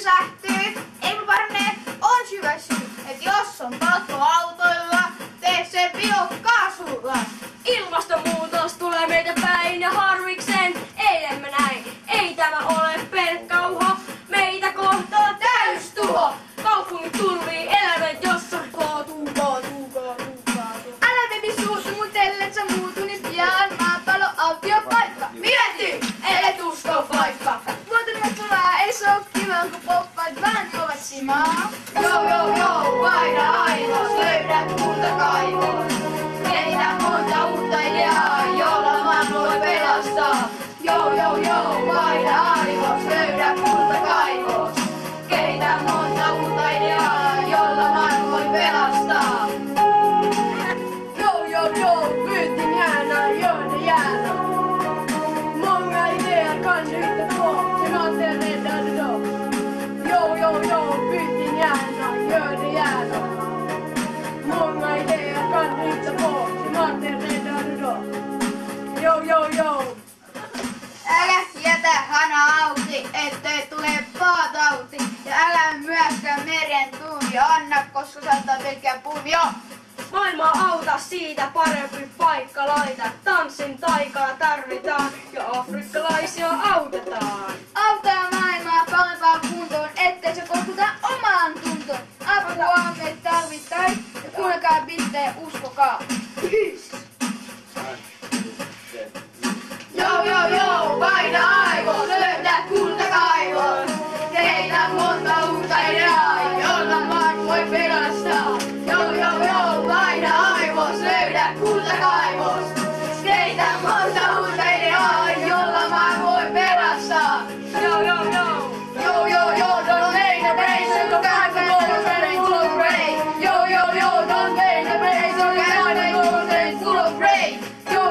pysähtyy, ei mun parane, on syvä syy, et jos on pakko autoilla, tee se biokaasulla. Ilmastonmuutos tulee meitä päin ja harmikseen, eilen mä näin. Ei tämä ole pelkkä uho, meitä kohtaa täystuho. Kaupungit tulvii elämät, jossa kaatuu. Älä baby suutu, mut ellei sä muutu, niin pian maapallo autiopaikka. Mieti, et usko vaikka. Muotoilevat sulaa, ei se oo kiva, kun poppaat vähän juovat simaa. Joo, vaihda aivos, löydä kultakaivos. Kehitä monta uutta ideaa, jolla maan voi pelastaa. Joo, vaihda aivos, löydä kultakaivos. Kehitä monta uutta ideaa, jolla maan voi pelastaa. Joo, byten gärna, gör det gärna. Många idéer kan du hitta på, klimatet räddar du då. Joo, byten gärna, gör det gärna. Många idéer kan du hitta på, klimatet räddar du då. Joo. Älä jätä hana auki, ettei tule paatauti. Ja älä myöskään meren tuumi anna, koska saattaa pelkkää puumi. Maailmaa auta, siitä parempi paikka laita. Tanssin taikaa tarvitaan ja afrikkalaisia autetaan. Auttaa maailmaa parempaan kuntoon, ettei se koskuta omaan tuntoon. Apua me tarvittais ja kuulekaa bittejä, uskokaa. Peace! Joo, vaihda aivos, löydä kultakaivos. Kehitä monta uutta ideaa, jolla maan voi pelastaa. Joo, vaihda aivos, löydä kultakaivos. Kehitä monta uutta ideaa, jolla maan voi pelastaa. Yo, don't make the brain, so don't have to go train full of brain. Yo, don't make the brain, so don't have to go train full of brain. Yo,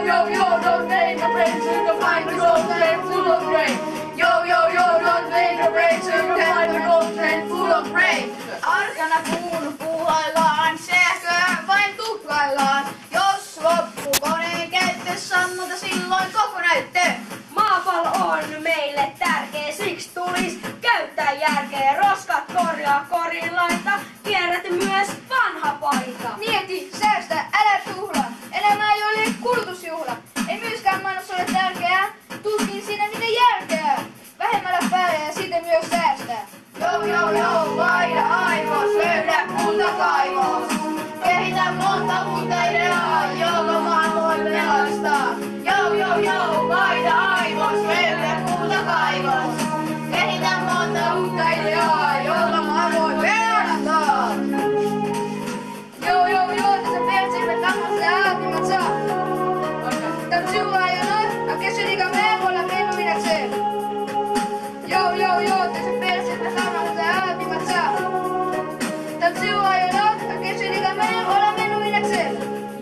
don't make the brain, so you find the gold train full of brain. Yo, don't make the brain, so you find the gold train full of brain. Arkana puun puuhaillaan, sähköä vain tuhlaillaan. Jos loppuu koneen käyttö, sammuta silloin koko näyttö. Maapallo on meille tärkeä, siksi tulis käyttää järkeä. Roskat korjaa korin laita, kierrät myös vanha paita. Mieti, säästä, älä tuhlaa. Elämä ei ole kulutusjuhla. Ei myöskään mainos ole tärkeää. Tuskin siinä miten järkeä. Vähemmällä päälle ja siitä myös säästää. Joo, vaihda aivos, löydä kultakaivos. Kehitä monta uutta ideaa, jolla maan voi pelastaa. Joo, vaihda aivos, löydä kultakaivos. Kehitä monta uutta ideaa, jolla maan voi pelastaa. Joo, tässä perseellä tammassa ja aaltimat saa. Tanssua jo noin, a che se dica me, vuole meno minacere. Joo, tässä perseellä tammassa ja aaltimat saa. Tanssua jo noin, a che se dica me, vuole meno minacere.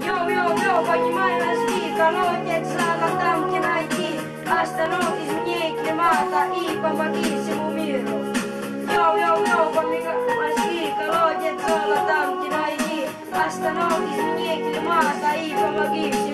Joo, kaikki maailmassa liikaa, loitet saada tamkin aiki. Asta noutis mnie klimata, ipa magissimo miro. Joo, kaikki maailmassa liikaa, loitet saada tamkin aiki. Asta noutis mnie klimata, ipa magissimo